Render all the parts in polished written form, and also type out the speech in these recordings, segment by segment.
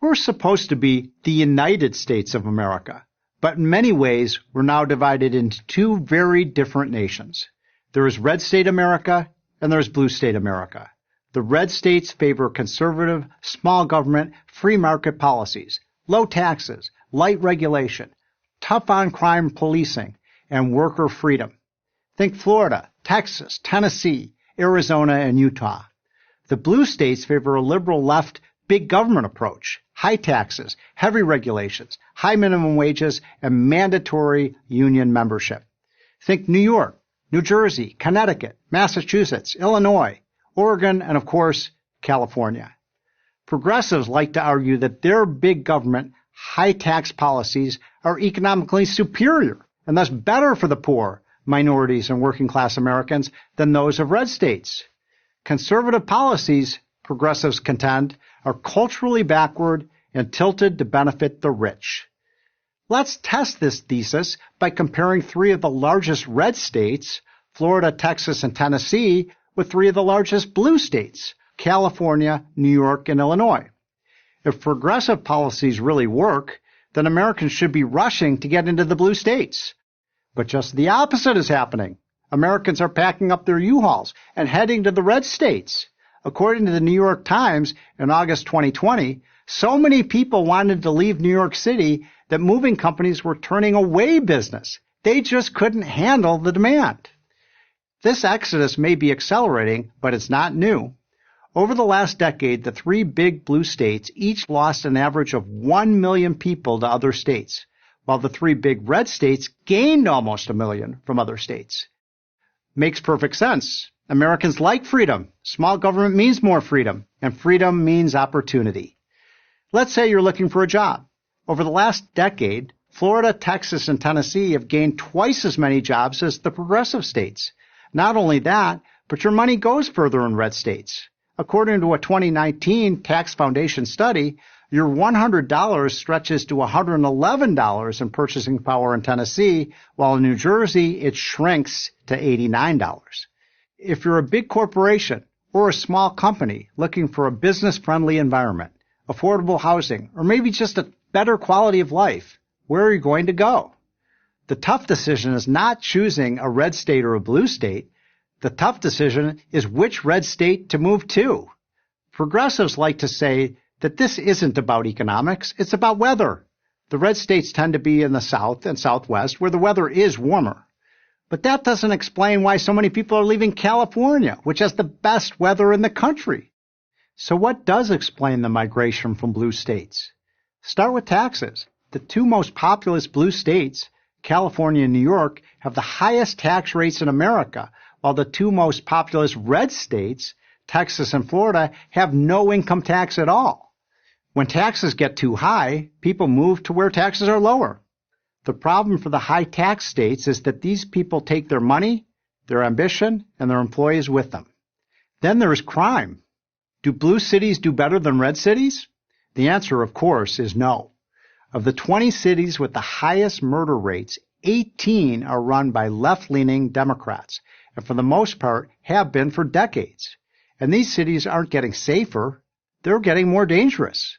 We're supposed to be the United States of America, but in many ways we're now divided into two very different nations. There is red state America and there's blue state America. The red states favor conservative, small government, free market policies, low taxes, light regulation, tough on crime policing, and worker freedom. Think Florida, Texas, Tennessee, Arizona, and Utah. The blue states favor a liberal left big government approach, high taxes, heavy regulations, high minimum wages, and mandatory union membership. Think New York, New Jersey, Connecticut, Massachusetts, Illinois, Oregon, and of course, California. Progressives like to argue that their big government, high tax policies are economically superior and thus better for the poor, minorities, and working class Americans than those of red states. Conservative policies, progressives contend, are culturally backward and tilted to benefit the rich. Let's test this thesis by comparing three of the largest red states, Florida, Texas, and Tennessee, with three of the largest blue states, California, New York, and Illinois. If progressive policies really work, then Americans should be rushing to get into the blue states. But just the opposite is happening. Americans are packing up their U-Hauls and heading to the red states. According to the New York Times in August 2020, so many people wanted to leave New York City that moving companies were turning away business. They just couldn't handle the demand. This exodus may be accelerating, but it's not new. Over the last decade, the three big blue states each lost an average of 1 million people to other states, while the three big red states gained almost 1 million from other states. Makes perfect sense. Americans like freedom. Small government means more freedom, and freedom means opportunity. Let's say you're looking for a job. Over the last decade, Florida, Texas, and Tennessee have gained twice as many jobs as the progressive states. Not only that, but your money goes further in red states. According to a 2019 Tax Foundation study, your $100 stretches to $111 in purchasing power in Tennessee, while in New Jersey it shrinks to $89. If you're a big corporation or a small company looking for a business-friendly environment, affordable housing, or maybe just a better quality of life, where are you going to go? The tough decision is not choosing a red state or a blue state. The tough decision is which red state to move to. Progressives like to say that this isn't about economics, it's about weather. The red states tend to be in the south and southwest where the weather is warmer. But that doesn't explain why so many people are leaving California, which has the best weather in the country. So what does explain the migration from blue states? Start with taxes. The two most populous blue states, California and New York, have the highest tax rates in America, while the two most populous red states, Texas and Florida, have no income tax at all. When taxes get too high, people move to where taxes are lower. The problem for the high tax states is that these people take their money, their ambition, and their employees with them. Then there is crime. Do blue cities do better than red cities? The answer, of course, is no. Of the 20 cities with the highest murder rates, 18 are run by left-leaning Democrats, and for the most part have been for decades. And these cities aren't getting safer, they're getting more dangerous.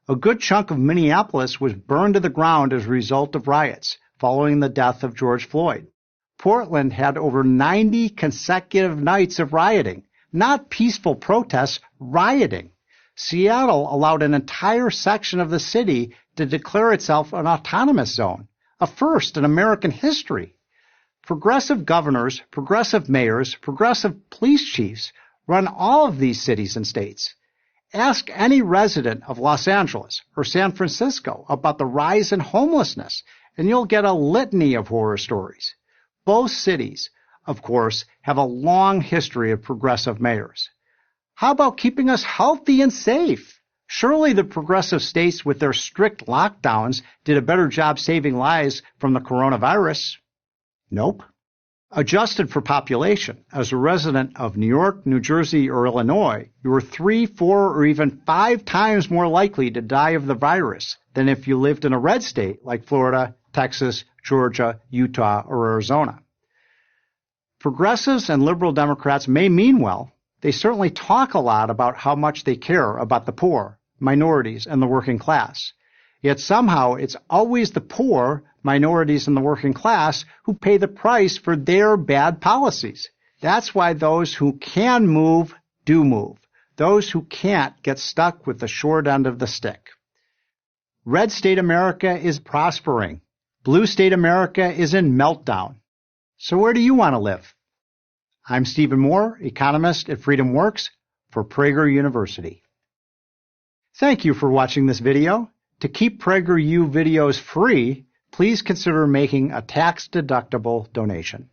A good chunk of Minneapolis was burned to the ground as a result of riots following the death of George Floyd. Portland had over 90 consecutive nights of rioting, not peaceful protests, rioting. Seattle allowed an entire section of the city to declare itself an autonomous zone, a first in American history. Progressive governors, progressive mayors, progressive police chiefs run all of these cities and states. Ask any resident of Los Angeles or San Francisco about the rise in homelessness, and you'll get a litany of horror stories. Both cities, of course, have a long history of progressive mayors. How about keeping us healthy and safe? Surely the progressive states with their strict lockdowns did a better job saving lives from the coronavirus. Nope. Adjusted for population, as a resident of New York, New Jersey, or Illinois, you are 3, 4, or even 5 times more likely to die of the virus than if you lived in a red state like Florida, Texas, Georgia, Utah, or Arizona. Progressives and liberal Democrats may mean well. They certainly talk a lot about how much they care about the poor, minorities, and the working class. Yet somehow it's always the poor, minorities, and the working class who pay the price for their bad policies. That's why those who can move do move. Those who can't get stuck with the short end of the stick. Red state America is prospering. Blue state America is in meltdown. So where do you want to live? I'm Stephen Moore, economist at Freedom Works for Prager University. Thank you for watching this video. To keep PragerU videos free, please consider making a tax-deductible donation.